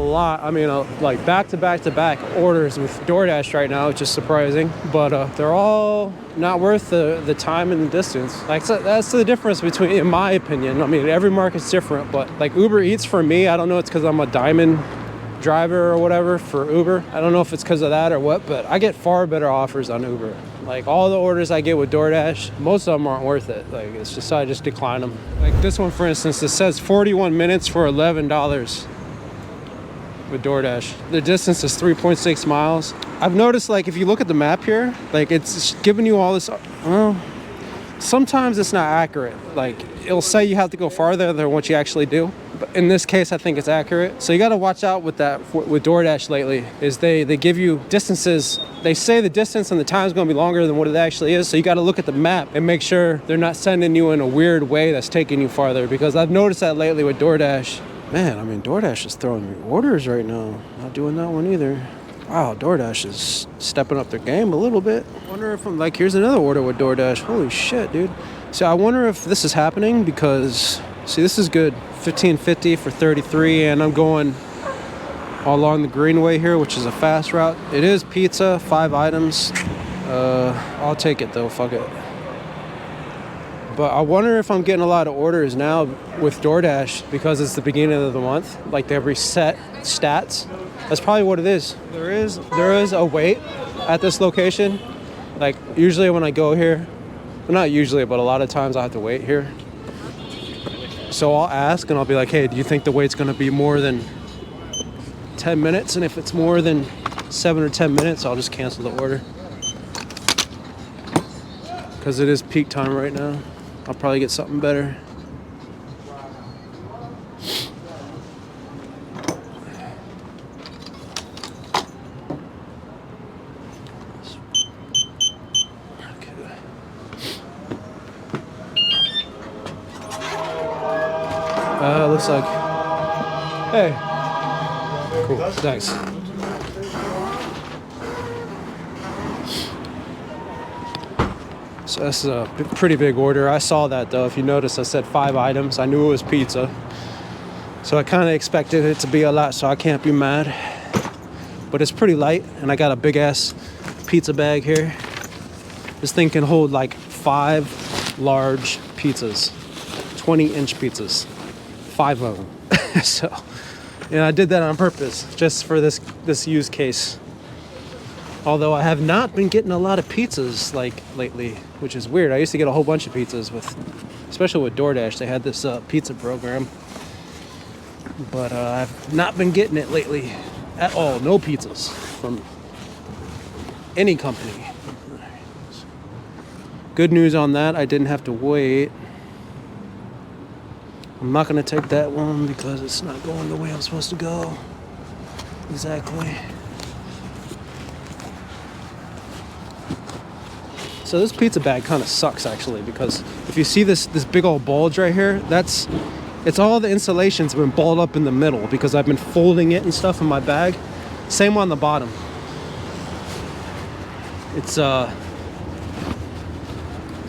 lot. I mean, like back to back orders with DoorDash right now, which is surprising. But they're all not worth the time and the distance. Like, so that's the difference between, in my opinion. I mean, every market's different, but like Uber Eats for me, I don't know, it's because I'm a diamond driver or whatever for Uber. I don't know if it's because of that or what, but I get far better offers on Uber. Like all the orders I get with DoorDash, most of them aren't worth it. Like it's just, I just decline them. Like this one, for instance, it says 41 minutes for $11 with DoorDash. The distance is 3.6 miles. I've noticed, like, if you look at the map here, like it's giving you all this, well, sometimes it's not accurate. Like it'll say you have to go farther than what you actually do. But in this case, I think it's accurate. So you got to watch out with that with DoorDash lately, is they give you distances. They say the distance and the time is going to be longer than what it actually is. So you got to look at the map and make sure they're not sending you in a weird way that's taking you farther, because I've noticed that lately with DoorDash. Man, I mean, DoorDash is throwing me orders right now. Not doing that one either. Wow, DoorDash is stepping up their game a little bit. I wonder if I'm like, here's another order with DoorDash. Holy shit, dude. So I wonder if this is happening because, see, this is good. $15.50 for 33, and I'm going along the Greenway here, which is a fast route. It is pizza, 5 items. I'll take it though, fuck it. But I wonder if I'm getting a lot of orders now with DoorDash because it's the beginning of the month. Like they reset stats. That's probably what it is. There is a wait at this location. Like usually when I go here, well, not usually, but a lot of times I have to wait here. So I'll ask and I'll be like, hey, do you think the wait's gonna be more than 10 minutes? And if it's more than 7 or 10 minutes, I'll just cancel the order. Because it is peak time right now. I'll probably get something better. Looks like, hey, cool, thanks. So that's a pretty big order. I saw that though. If you notice, I said 5 items. I knew it was pizza. So I kind of expected it to be a lot, so I can't be mad. But it's pretty light, and I got a big ass pizza bag here. This thing can hold like 5 large pizzas, 20-inch pizzas. 5 of them. So, and I did that on purpose, just for this use case. Although I have not been getting a lot of pizzas like lately, which is weird. I used to get a whole bunch of pizzas especially with DoorDash. They had this pizza program, but I've not been getting it lately at all. No pizzas from any company. Good news on that, I didn't have to wait. I'm not going to take that one because it's not going the way I'm supposed to go. Exactly. So this pizza bag kind of sucks actually, because if you see this big old bulge right here, it's all the insulation's been balled up in the middle because I've been folding it and stuff in my bag. Same on the bottom. It's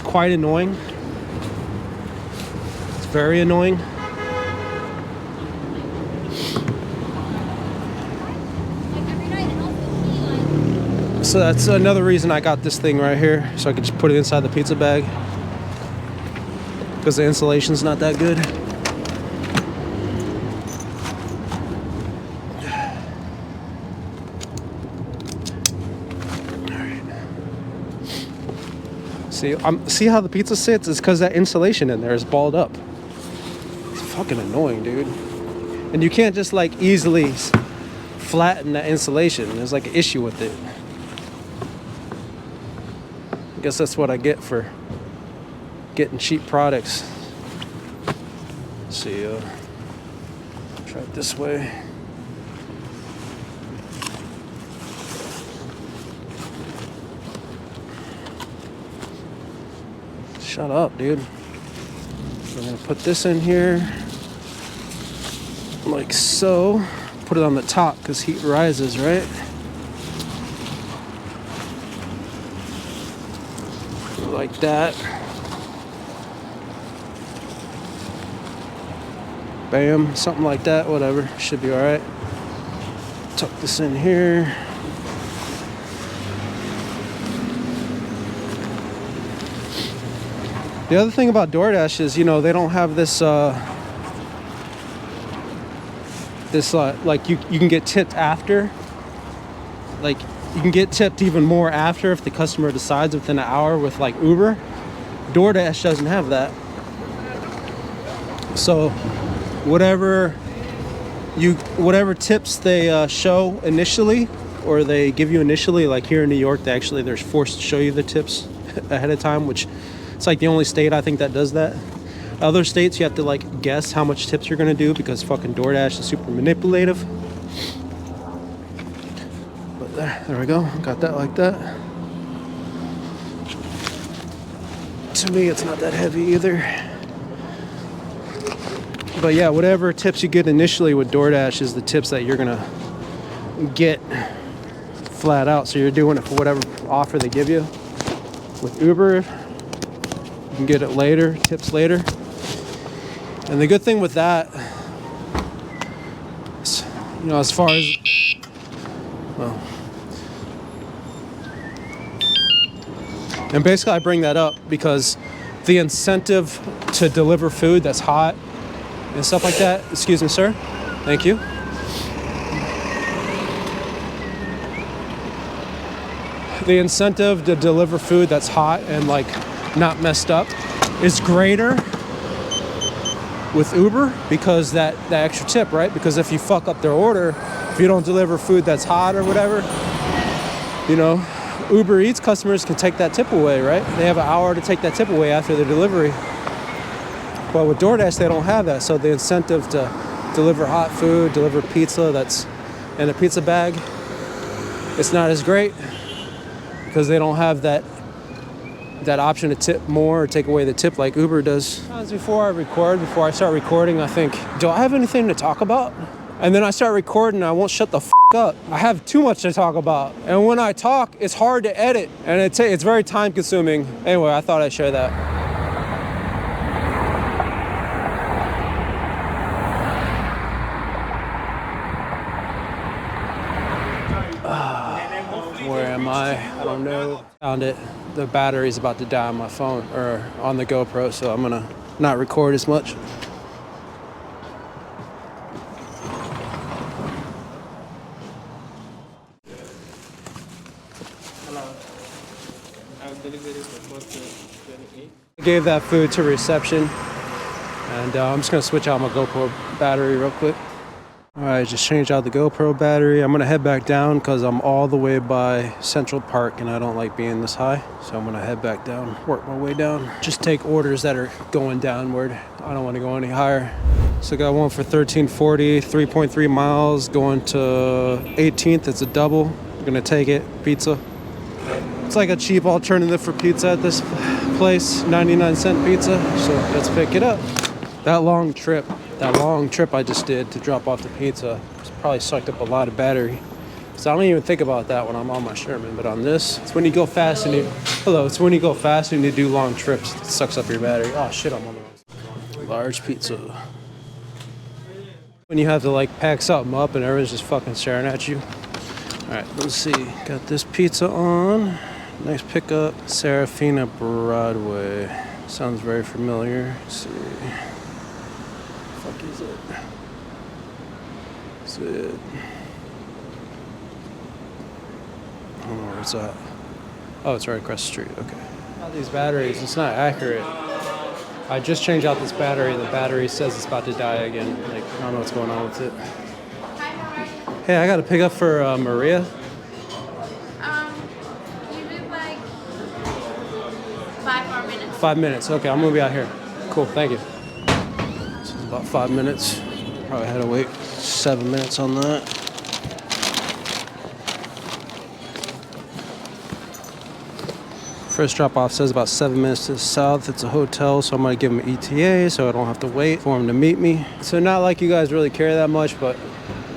quite annoying. Very annoying. So that's another reason I got this thing right here, so I can just put it inside the pizza bag, because the insulation's not that good. See how the pizza sits? It's because that insulation in there is balled up. Fucking annoying, dude. And you can't just like easily flatten that insulation. There's like an issue with it. I guess that's what I get for getting cheap products. Let's see, try it this way. Shut up, dude. I'm gonna put this in here like so. Put it on the top because heat rises, right? Like that. Bam, something like that, whatever. Should be all right. tuck this in here. The other thing about DoorDash is, you know, they don't have this like you can get tipped after. Like you can get tipped even more after if the customer decides within an hour with like Uber. DoorDash doesn't have that. So whatever tips they show initially, or they give you initially, like here in New York, they're forced to show you the tips ahead of time, which it's like the only state I think that does that. Other states you have to like guess how much tips you're gonna do because fucking DoorDash is super manipulative. But there we go, got that like that. To me it's not that heavy either. But yeah, whatever tips you get initially with DoorDash is the tips that you're gonna get flat out. So you're doing it for whatever offer they give you. With Uber, you can get it later, tips later. And the good thing with that, is, you know, as far as, well, and basically I bring that up because the incentive to deliver food that's hot and stuff like that, excuse me, sir, thank you. The incentive to deliver food that's hot and like not messed up is greater with Uber because that extra tip, right? Because if you fuck up their order, if you don't deliver food that's hot or whatever, you know, Uber Eats customers can take that tip away, right? They have an hour to take that tip away after the delivery. But with DoorDash, they don't have that. So the incentive to deliver hot food, deliver pizza that's in a pizza bag, it's not as great because they don't have that option to tip more or take away the tip like Uber does. Before I start recording, I think, do I have anything to talk about? And then I start recording, I won't shut the f up. I have too much to talk about. And when I talk, it's hard to edit. And it's very time consuming. Anyway, I thought I'd share that. Where am I? I don't know. Found it. The battery's about to die on my phone or on the GoPro, so I'm gonna not record as much. I gave that food to reception, and I'm just gonna switch out my GoPro battery real quick. All right, just changed out the GoPro battery. I'm gonna head back down because I'm all the way by Central Park and I don't like being this high. So I'm gonna head back down, work my way down. Just take orders that are going downward. I don't wanna go any higher. So got one for $13.40, 3.3 miles, going to 18th. It's a double. I'm gonna take it, pizza. It's like a cheap alternative for pizza at this place, 99-cent pizza. So let's pick it up. That long trip I just did to drop off the pizza probably sucked up a lot of battery. So I don't even think about that when I'm on my Sherman, but on this, it's when you go fast and it's when you go fast and you do long trips, it sucks up your battery. Oh shit, I'm on the wrong side. Large pizza. When you have to like pack something up and everyone's just fucking staring at you. All right, let's see. Got this pizza on. Nice pickup. Serafina Broadway. Sounds very familiar. Let's see. Fuck is it? Is it? I don't know where it's at. Oh, it's right across the street. Okay. These batteries, it's not accurate. I just changed out this battery. The battery says it's about to die again. Like, I don't know what's going on with it. Hey, I got to pick up for Maria. You need like 5 more minutes. 5 minutes. Okay, I'm gonna be out here. Cool. Thank you. This is about 5 minutes. Probably had to wait 7 minutes on that. First drop off says about 7 minutes to the south. It's a hotel, so I'm gonna give him an ETA so I don't have to wait for him to meet me. So not like you guys really care that much, but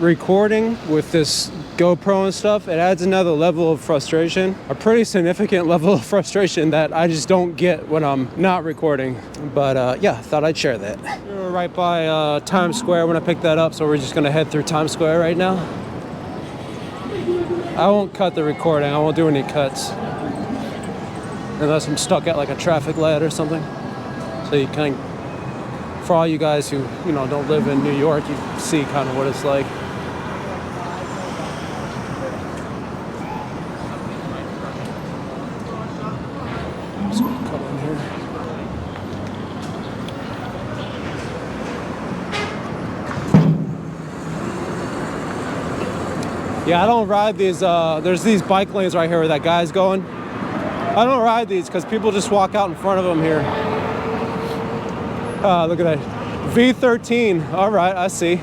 recording with this GoPro and stuff, it adds another level of frustration, a pretty significant level of frustration that I just don't get when I'm not recording. But yeah, thought I'd share that. We were right by Times Square when I picked that up, so we're just gonna head through Times Square right now. I won't cut the recording. I won't do any cuts. Unless I'm stuck at like a traffic light or something. So you kind of, for all you guys who, you know, don't live in New York, you see kind of what it's like. So come in here. Yeah, I don't ride these, there's these bike lanes right here where that guy's going. I don't ride these because people just walk out in front of them here. Look at that. V13, all right, I see.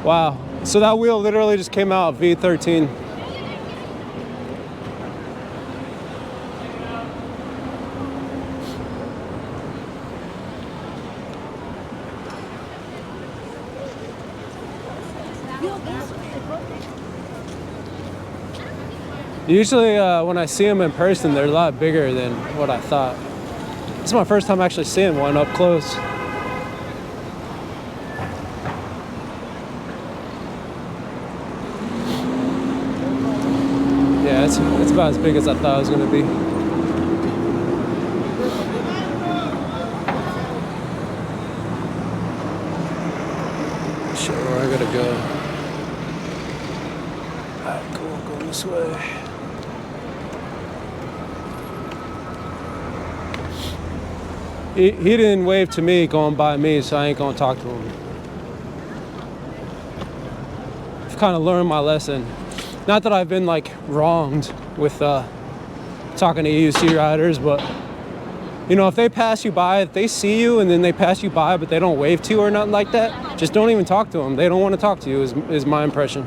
Wow, so that wheel literally just came out of V13. Usually when I see them in person, they're a lot bigger than what I thought. This is my first time actually seeing one up close. Yeah, it's about as big as I thought it was going to be. Show where I gotta go. Alright, cool, going this way. He didn't wave to me going by me, so I ain't gonna talk to him. I've kind of learned my lesson. Not that I've been like wronged with talking to EUC riders, but you know, if they pass you by, if they see you and then they pass you by but they don't wave to you or nothing like that, just don't even talk to them. They don't want to talk to you is my impression.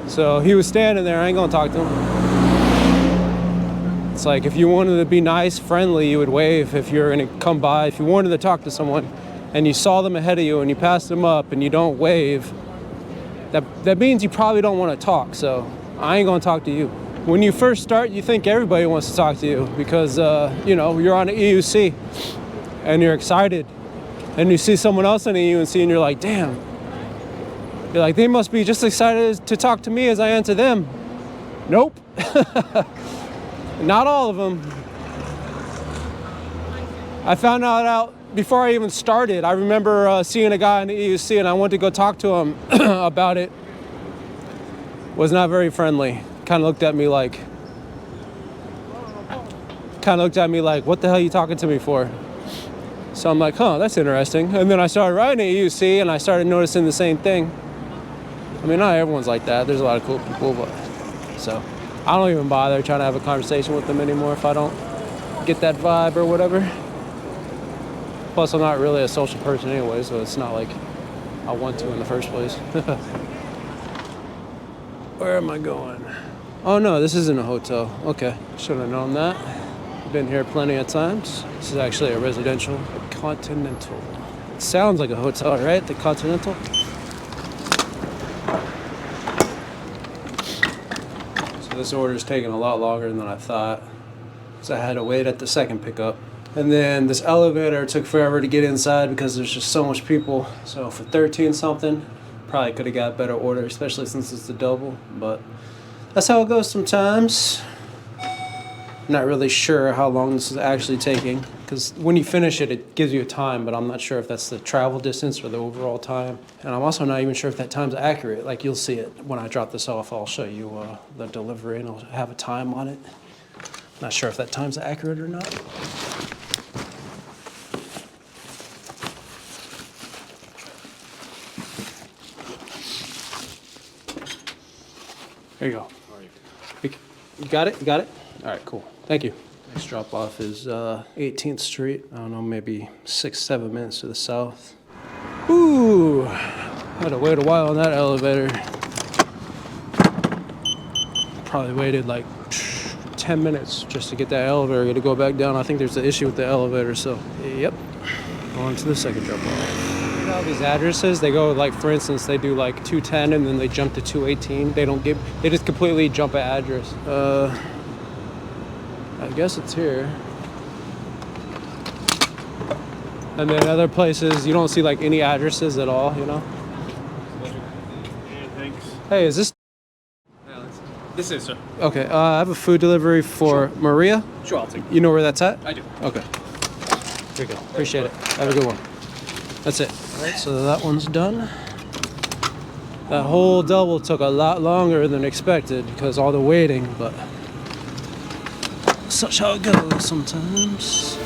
So he was standing there, I ain't gonna talk to him. It's like if you wanted to be nice, friendly, you would wave if you're gonna come by. If you wanted to talk to someone and you saw them ahead of you and you passed them up and you don't wave, that means you probably don't want to talk, so I ain't gonna talk to you. When you first start, you think everybody wants to talk to you because, you know, you're on an EUC and you're excited and you see someone else on an EUC and you're like, damn. You're like, they must be just excited to talk to me as I am to them. Nope. Not all of them. I found out before I even started. I remember seeing a guy in the EUC and I went to go talk to him about it. Was not very friendly. Kind of looked at me like, what the hell are you talking to me for? So I'm like, huh, that's interesting. And then I started riding at EUC and I started noticing the same thing. I mean, not everyone's like that. There's a lot of cool people, but so I don't even bother trying to have a conversation with them anymore if I don't get that vibe or whatever. Plus, I'm not really a social person anyway, so it's not like I want to in the first place. Where am I going? Oh no, this isn't a hotel. Okay, should have known that. Been here plenty of times. This is actually a residential Continental. It sounds like a hotel, right? The Continental. So this order is taking a lot longer than I thought, so I had to wait at the second pickup. And then this elevator took forever to get inside because there's just so much people. So for 13 something, probably could have got a better order, especially since it's the double, but that's how it goes sometimes. Not really sure how long this is actually taking, because when you finish it, it gives you a time, but I'm not sure if that's the travel distance or the overall time. And I'm also not even sure if that time's accurate. Like, you'll see it when I drop this off. I'll show you the delivery and I'll have a time on it. Not sure if that time's accurate or not. There you go. You got it? You got it? All right, cool. Thank you. Next drop off is 18th Street. I don't know, maybe 6-7 minutes to the south. Ooh, had to wait a while on that elevator. Probably waited like 10 minutes just to get that elevator to go back down. I think there's an issue with the elevator, so yep. On to the second drop off. You know, these addresses, they go like, for instance, they do like 210 and then they jump to 218. They just completely jump an address. I guess it's here. And then other places, you don't see like any addresses at all, you know? Hey, is this? This is, sir. Okay, I have a food delivery for Maria. Sure, I'll take it. You know where that's at? I do. Okay. Very good. Appreciate it. Have a good one. That's it. All right, so that one's done. That whole double took a lot longer than expected because all the waiting, but such how it goes sometimes.